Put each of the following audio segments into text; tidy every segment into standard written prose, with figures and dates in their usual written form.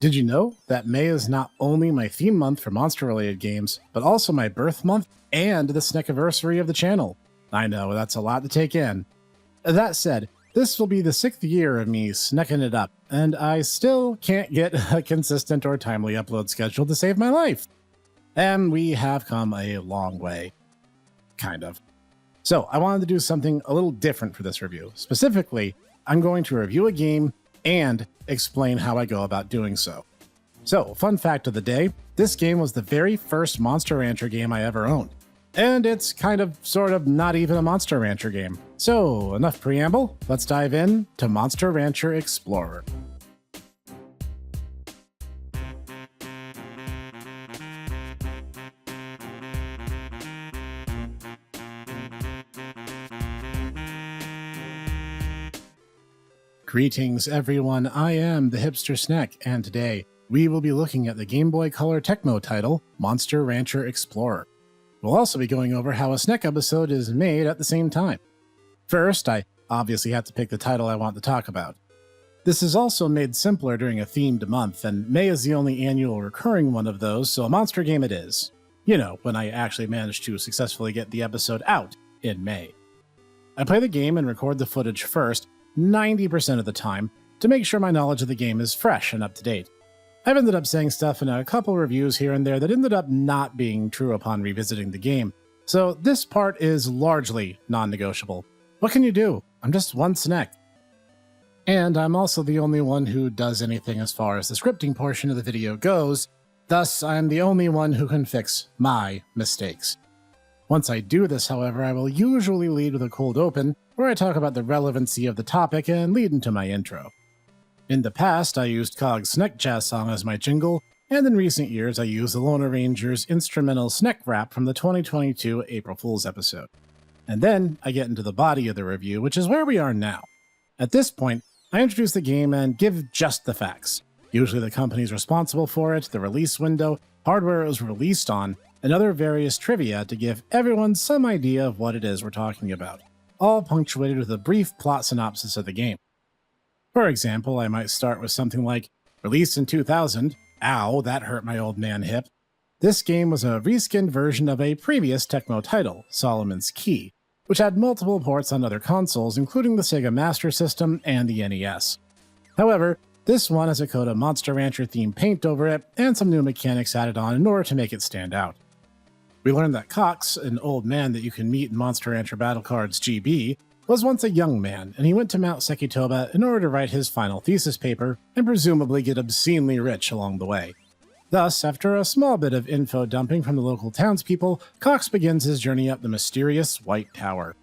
Did you know that May is not only my theme month for monster-related games, but also my birth month and the Snekiversary of the channel? I know, that's a lot to take in. That said, this will be the 6th year of me snecking it up, and I still can't get a consistent or timely upload schedule to save my life. And we have come a long way. Kind of. So, I wanted to do something a little different for this review. Specifically, I'm going to review a game and explain how I go about doing so. So, fun fact of the day, this game was the very first Monster Rancher game I ever owned. And it's kind of, sort of, not even a Monster Rancher game. So, enough preamble, let's dive in to Monster Rancher Explorer. Greetings everyone, I am the Hipster Snek, and today we will be looking at the Game Boy Color Tecmo title, Monster Rancher Explorer. We'll also be going over how a Snek episode is made at the same time. First, I obviously have to pick the title I want to talk about. This is also made simpler during a themed month, and May is the only annual recurring one of those, so a monster game it is. You know, when I actually managed to successfully get the episode out in May. I play the game and record the footage first, 90% of the time, to make sure my knowledge of the game is fresh and up to date. I've ended up saying stuff in a couple reviews here and there that ended up not being true upon revisiting the game, so this part is largely non-negotiable. What can you do? I'm just one Snek. And I'm also the only one who does anything as far as the scripting portion of the video goes, thus I'm the only one who can fix my mistakes. Once I do this, however, I will usually lead with a cold open, where I talk about the relevancy of the topic and lead into my intro. In the past, I used Cog's Snek Jazz song as my jingle, and in recent years I used the Lone Ranger's instrumental Snek Rap from the 2022 April Fool's episode. And then I get into the body of the review, which is where we are now. At this point, I introduce the game and give just the facts. Usually the companies responsible for it, the release window, hardware it was released on, and other various trivia to give everyone some idea of what it is we're talking about, all punctuated with a brief plot synopsis of the game. For example, I might start with something like, released in 2000, ow, that hurt my old man hip. This game was a reskinned version of a previous Tecmo title, Solomon's Key, which had multiple ports on other consoles, including the Sega Master System and the NES. However, this one has a coat of Monster Rancher themed paint over it, and some new mechanics added on in order to make it stand out. We learned that Cox, an old man that you can meet in Monster Rancher Battle Cards GB, was once a young man, and he went to Mount Sekitoba in order to write his final thesis paper, and presumably get obscenely rich along the way. Thus, after a small bit of info dumping from the local townspeople, Cox begins his journey up the mysterious White Tower.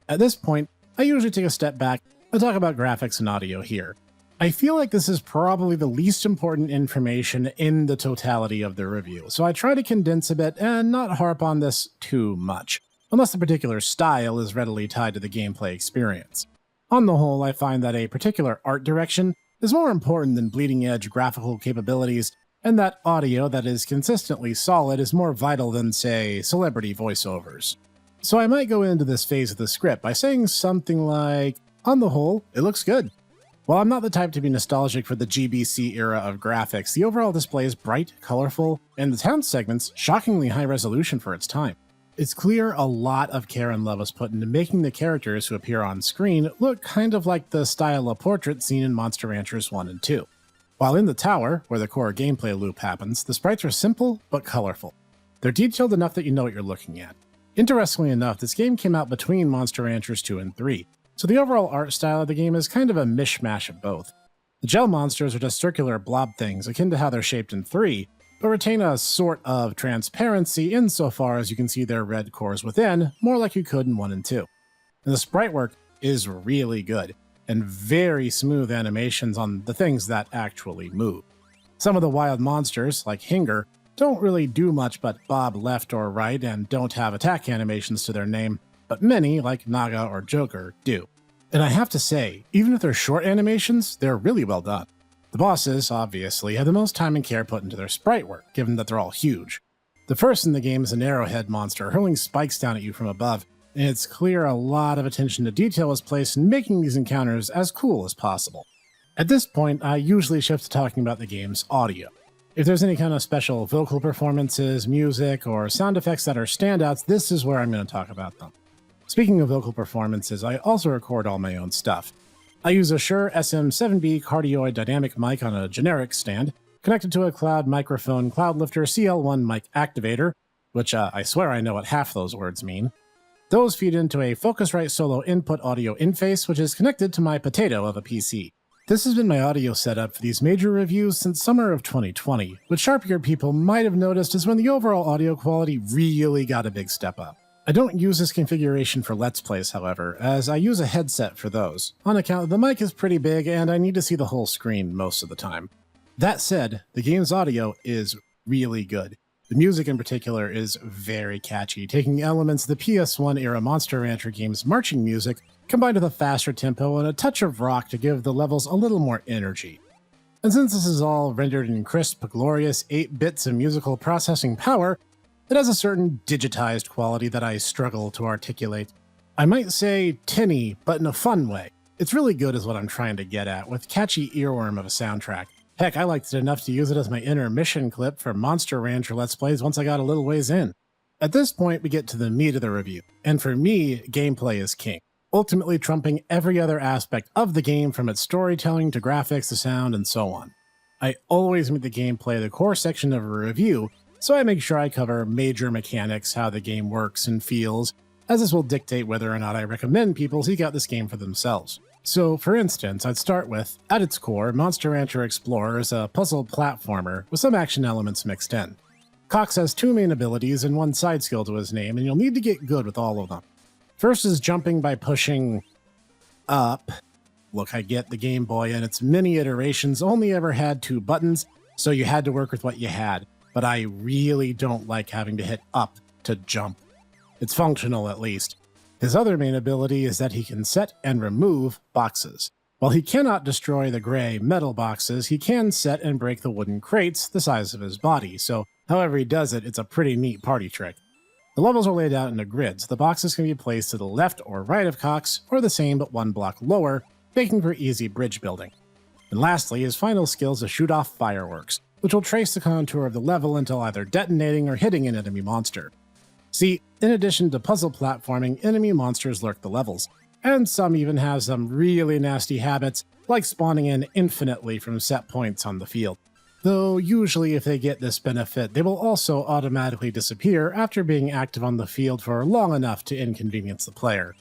At this point, I usually take a step back and talk about graphics and audio here. I feel like this is probably the least important information in the totality of the review, so I try to condense a bit and not harp on this too much, unless the particular style is readily tied to the gameplay experience. On the whole, I find that a particular art direction is more important than bleeding-edge graphical capabilities, and that audio that is consistently solid is more vital than, say, celebrity voiceovers. So I might go into this phase of the script by saying something like, on the whole, it looks good. While I'm not the type to be nostalgic for the GBC era of graphics, the overall display is bright, colorful, and the town segments shockingly high resolution for its time. It's clear a lot of care and love was put into making the characters who appear on screen look kind of like the style of portrait seen in Monster Ranchers 1 and 2. While in the tower, where the core gameplay loop happens, the sprites are simple but colorful. They're detailed enough that you know what you're looking at. Interestingly enough, this game came out between Monster Ranchers 2 and 3, so the overall art style of the game is kind of a mishmash of both. The gel monsters are just circular blob things akin to how they're shaped in 3, but retain a sort of transparency insofar as you can see their red cores within, more like you could in 1 and 2. And the sprite work is really good, and very smooth animations on the things that actually move. Some of the wild monsters, like Hinger, don't really do much but bob left or right and don't have attack animations to their name, but many, like Naga or Joker, do. And I have to say, even if they're short animations, they're really well done. The bosses, obviously, have the most time and care put into their sprite work, given that they're all huge. The first in the game is an arrowhead monster hurling spikes down at you from above, and it's clear a lot of attention to detail was placed in making these encounters as cool as possible. At this point, I usually shift to talking about the game's audio. If there's any kind of special vocal performances, music, or sound effects that are standouts, this is where I'm going to talk about them. Speaking of vocal performances, I also record all my own stuff. I use a Shure SM7B cardioid dynamic mic on a generic stand, connected to a Cloud Microphone Cloudlifter CL1 mic activator, which I swear I know what half those words mean. Those feed into a Focusrite Solo input audio interface, which is connected to my potato of a PC. This has been my audio setup for these major reviews since summer of 2020, which sharp-eared people might have noticed is when the overall audio quality really got a big step up. I don't use this configuration for Let's Plays, however, as I use a headset for those, on account the mic is pretty big and I need to see the whole screen most of the time. That said, the game's audio is really good. The music in particular is very catchy, taking elements of the PS1-era Monster Rancher game's marching music combined with a faster tempo and a touch of rock to give the levels a little more energy. And since this is all rendered in crisp, glorious 8 bits of musical processing power, it has a certain digitized quality that I struggle to articulate. I might say tinny, but in a fun way. It's really good is what I'm trying to get at, with catchy earworm of a soundtrack. Heck, I liked it enough to use it as my intermission clip for Monster Rancher Let's Plays once I got a little ways in. At this point, we get to the meat of the review, and for me, gameplay is king, ultimately trumping every other aspect of the game from its storytelling to graphics to sound and so on. I always make the gameplay the core section of a review, so I make sure I cover major mechanics, how the game works and feels, as this will dictate whether or not I recommend people seek out this game for themselves. So, for instance, I'd start with, at its core, Monster Rancher Explorer is a puzzle platformer with some action elements mixed in. Cox has 2 main abilities and 1 side skill to his name, and you'll need to get good with all of them. First is jumping by pushing up. Look, I get the Game Boy and its many iterations only ever had 2 buttons, so you had to work with what you had, but I really don't like having to hit up to jump. It's functional, at least. His other main ability is that he can set and remove boxes. While he cannot destroy the gray metal boxes, he can set and break the wooden crates the size of his body, so however he does it, it's a pretty neat party trick. The levels are laid out into grids. The boxes can be placed to the left or right of Cox, or the same but 1 block lower, making for easy bridge building. And lastly, his final skill is to shoot off fireworks, which will trace the contour of the level until either detonating or hitting an enemy monster. See, in addition to puzzle platforming, enemy monsters lurk the levels, and some even have some really nasty habits, like spawning in infinitely from set points on the field. Though usually if they get this benefit, they will also automatically disappear after being active on the field for long enough to inconvenience the player.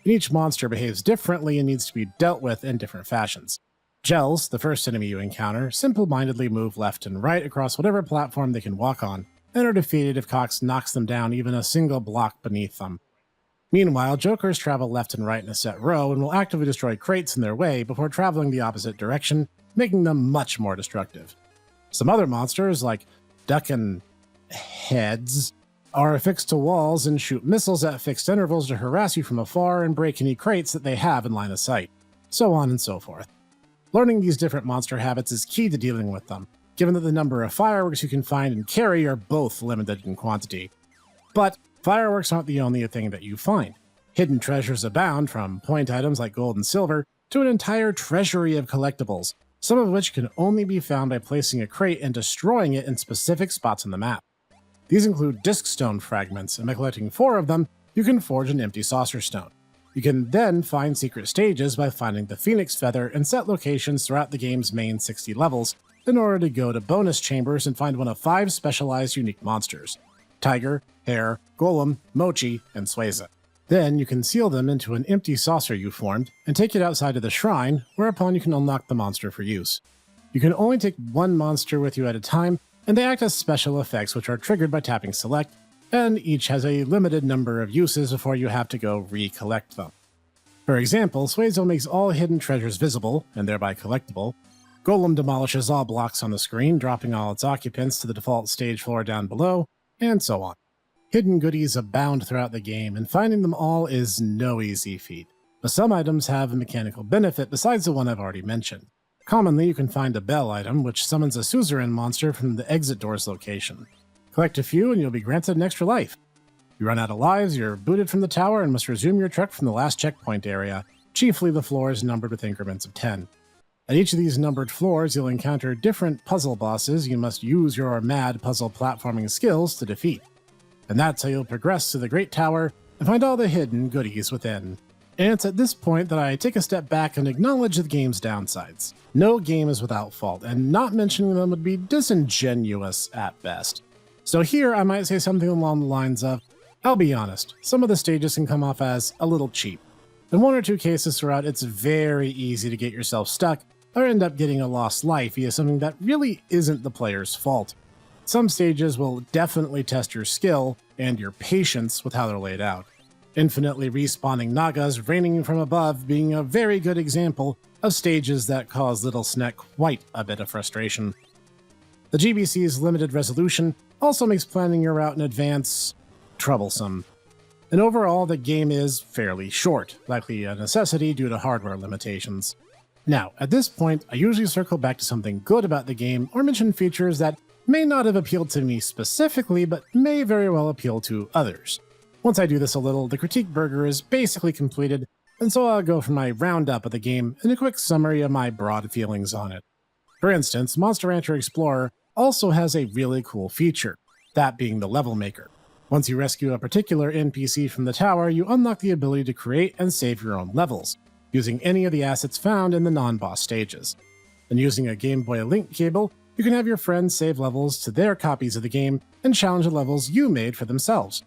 And each monster behaves differently and needs to be dealt with in different fashions. Gels, the first enemy you encounter, simple-mindedly move left and right across whatever platform they can walk on, and are defeated if Cox knocks them down even a single block beneath them. Meanwhile, Jokers travel left and right in a set row and will actively destroy crates in their way before traveling the opposite direction, making them much more destructive. Some other monsters, like Duck and Heads, are affixed to walls and shoot missiles at fixed intervals to harass you from afar and break any crates that they have in line of sight, so on and so forth. Learning these different monster habits is key to dealing with them, given that the number of fireworks you can find and carry are both limited in quantity. But fireworks aren't the only thing that you find. Hidden treasures abound, from point items like gold and silver to an entire treasury of collectibles, some of which can only be found by placing a crate and destroying it in specific spots on the map. These include disc stone fragments, and by collecting 4 of them, you can forge an empty saucer stone. You can then find secret stages by finding the Phoenix Feather and set locations throughout the game's main 60 levels, in order to go to bonus chambers and find one of 5 specialized unique monsters: Tiger, Hare, Golem, Mochi, and Swayze. Then you can seal them into an empty saucer you formed and take it outside of the shrine, whereupon you can unlock the monster for use. You can only take 1 monster with you at a time, and they act as special effects which are triggered by tapping select, and each has a limited number of uses before you have to go recollect them. For example, Swayze makes all hidden treasures visible, and thereby collectible. Golem demolishes all blocks on the screen, dropping all its occupants to the default stage floor down below, and so on. Hidden goodies abound throughout the game, and finding them all is no easy feat, but some items have a mechanical benefit besides the one I've already mentioned. Commonly, you can find a bell item, which summons a suzerain monster from the exit door's location. Collect a few and you'll be granted an extra life. You run out of lives, you're booted from the tower, and must resume your trek from the last checkpoint area. Chiefly, the floor is numbered with increments of 10. At each of these numbered floors, you'll encounter different puzzle bosses you must use your mad puzzle platforming skills to defeat. And that's how you'll progress to the Great Tower and find all the hidden goodies within. And it's at this point that I take a step back and acknowledge the game's downsides. No game is without fault, and not mentioning them would be disingenuous at best. So here I might say something along the lines of, I'll be honest, some of the stages can come off as a little cheap. In one or two cases throughout, it's very easy to get yourself stuck or end up getting a lost life via something that really isn't the player's fault. Some stages will definitely test your skill and your patience with how they're laid out. Infinitely respawning Nagas raining from above being a very good example of stages that cause Little Snek quite a bit of frustration. The GBC's limited resolution also makes planning your route in advance troublesome. And overall, the game is fairly short, likely a necessity due to hardware limitations. Now, at this point, I usually circle back to something good about the game or mention features that may not have appealed to me specifically, but may very well appeal to others. Once I do this a little, the critique burger is basically completed, and so I'll go for my roundup of the game and a quick summary of my broad feelings on it. For instance, Monster Rancher Explorer also has a really cool feature, that being the level maker. Once you rescue a particular NPC from the tower, you unlock the ability to create and save your own levels, using any of the assets found in the non-boss stages. And using a Game Boy link cable, you can have your friends save levels to their copies of the game and challenge the levels you made for themselves.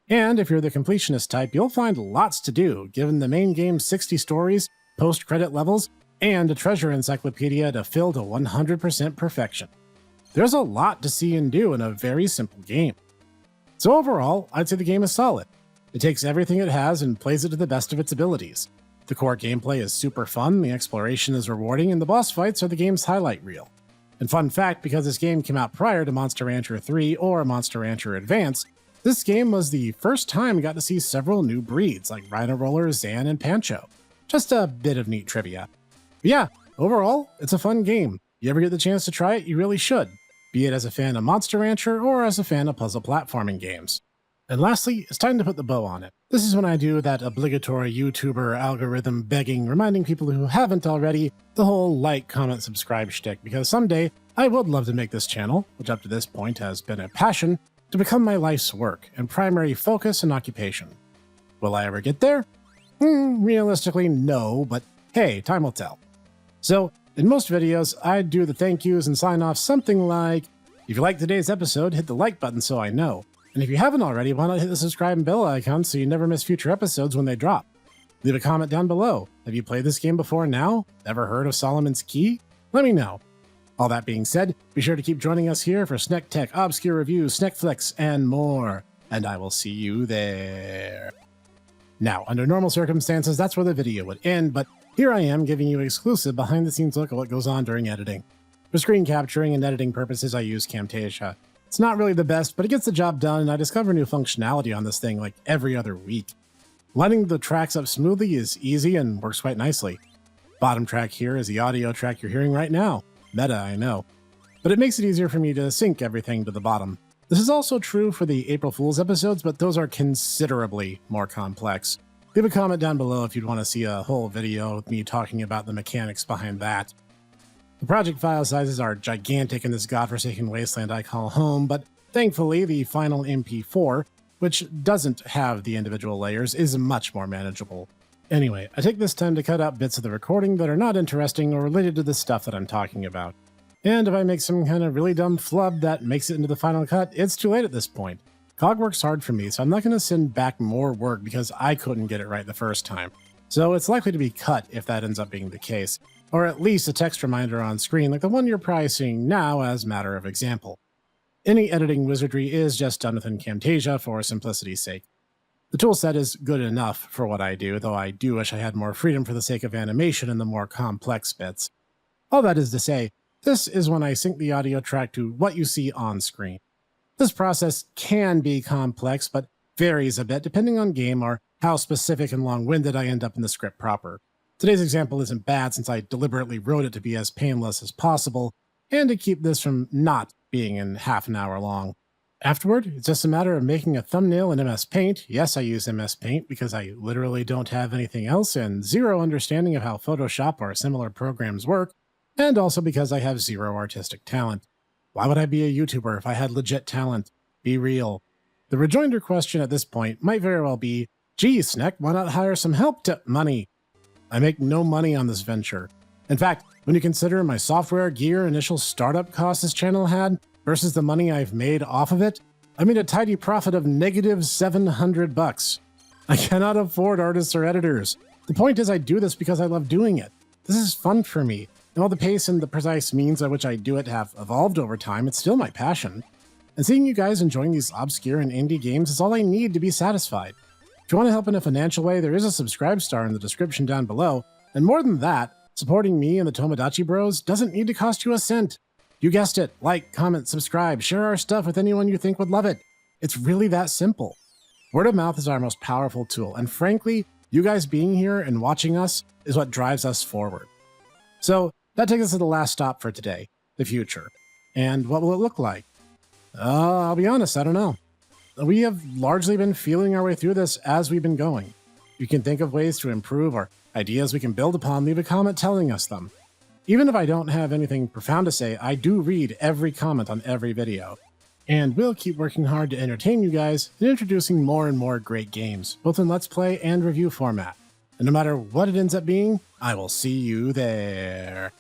And if you're the completionist type, you'll find lots to do, given the main game's 60 stories, post-credit levels, and a treasure encyclopedia to fill to 100% perfection. There's a lot to see and do in a very simple game. So overall, I'd say the game is solid. It takes everything it has and plays it to the best of its abilities. The core gameplay is super fun, the exploration is rewarding, and the boss fights are the game's highlight reel. And fun fact, because this game came out prior to Monster Rancher 3 or Monster Rancher Advance, this game was the first time we got to see several new breeds like Rhino Roller, Zan, and Pancho. Just a bit of neat trivia. But yeah, overall, it's a fun game. You ever get the chance to try it, you really should, be it as a fan of Monster Rancher or as a fan of puzzle platforming games. And lastly, it's time to put the bow on it. This is when I do that obligatory YouTuber algorithm begging, reminding people who haven't already the whole like, comment, subscribe shtick, because someday I would love to make this channel, which up to this point has been a passion, to become my life's work and primary focus and occupation. Will I ever get there? Realistically, no, but hey, time will tell. So, in most videos, I'd do the thank yous and sign off something like, if you liked today's episode, hit the like button so I know. And if you haven't already, why not hit the subscribe and bell icon so you never miss future episodes when they drop? Leave a comment down below. Have you played this game before now? Ever heard of Solomon's Key? Let me know. All that being said, be sure to keep joining us here for Snek Tech, Obscure Reviews, Snekflix, and more. And I will see you there. Now, under normal circumstances, that's where the video would end, but here I am giving you exclusive behind-the-scenes look at what goes on during editing. For screen capturing and editing purposes, I use Camtasia. It's not really the best, but it gets the job done, and I discover new functionality on this thing like every other week. Lining the tracks up smoothly is easy and works quite nicely. Bottom track here is the audio track you're hearing right now. Meta, I know. But it makes it easier for me to sync everything to the bottom. This is also true for the April Fool's episodes, but those are considerably more complex. Leave a comment down below if you'd want to see a whole video with me talking about the mechanics behind that. The project file sizes are gigantic in this godforsaken wasteland I call home, but thankfully the final MP4, which doesn't have the individual layers, is much more manageable. Anyway, I take this time to cut out bits of the recording that are not interesting or related to the stuff that I'm talking about. And if I make some kind of really dumb flub that makes it into the final cut, it's too late at this point. COG works hard for me, so I'm not going to send back more work because I couldn't get it right the first time. So it's likely to be cut if that ends up being the case, or at least a text reminder on screen like the one you're probably seeing now as matter of example. Any editing wizardry is just done within Camtasia for simplicity's sake. The toolset is good enough for what I do, though I do wish I had more freedom for the sake of animation in the more complex bits. All that is to say, this is when I sync the audio track to what you see on screen. This process can be complex, but varies a bit depending on game or how specific and long-winded I end up in the script proper. Today's example isn't bad since I deliberately wrote it to be as painless as possible, and to keep this from not being in half an hour long. Afterward, it's just a matter of making a thumbnail in MS Paint. Yes, I use MS Paint because I literally don't have anything else and zero understanding of how Photoshop or similar programs work, and also because I have zero artistic talent. Why would I be a YouTuber if I had legit talent? Be real. The rejoinder question at this point might very well be, gee, Snek, why not hire some help to money? I make no money on this venture. In fact, when you consider my software, gear, initial startup costs this channel had versus the money I've made off of it, I made a tidy profit of negative $700. I cannot afford artists or editors. The point is I do this because I love doing it. This is fun for me, and while the pace and the precise means by which I do it have evolved over time, it's still my passion. And seeing you guys enjoying these obscure and indie games is all I need to be satisfied. If you want to help in a financial way, there is a subscribe star in the description down below, and more than that, supporting me and the Tomodachi Bros doesn't need to cost you a cent. You guessed it, like, comment, subscribe, share our stuff with anyone you think would love it. It's really that simple. Word of mouth is our most powerful tool, and frankly, you guys being here and watching us is what drives us forward. So that takes us to the last stop for today, the future. And what will it look like? I'll be honest, I don't know. We have largely been feeling our way through this as we've been going. You can think of ways to improve or ideas we can build upon, leave a comment telling us them. Even if I don't have anything profound to say, I do read every comment on every video. And we'll keep working hard to entertain you guys and introducing more and more great games, both in Let's Play and review format. And no matter what it ends up being, I will see you there.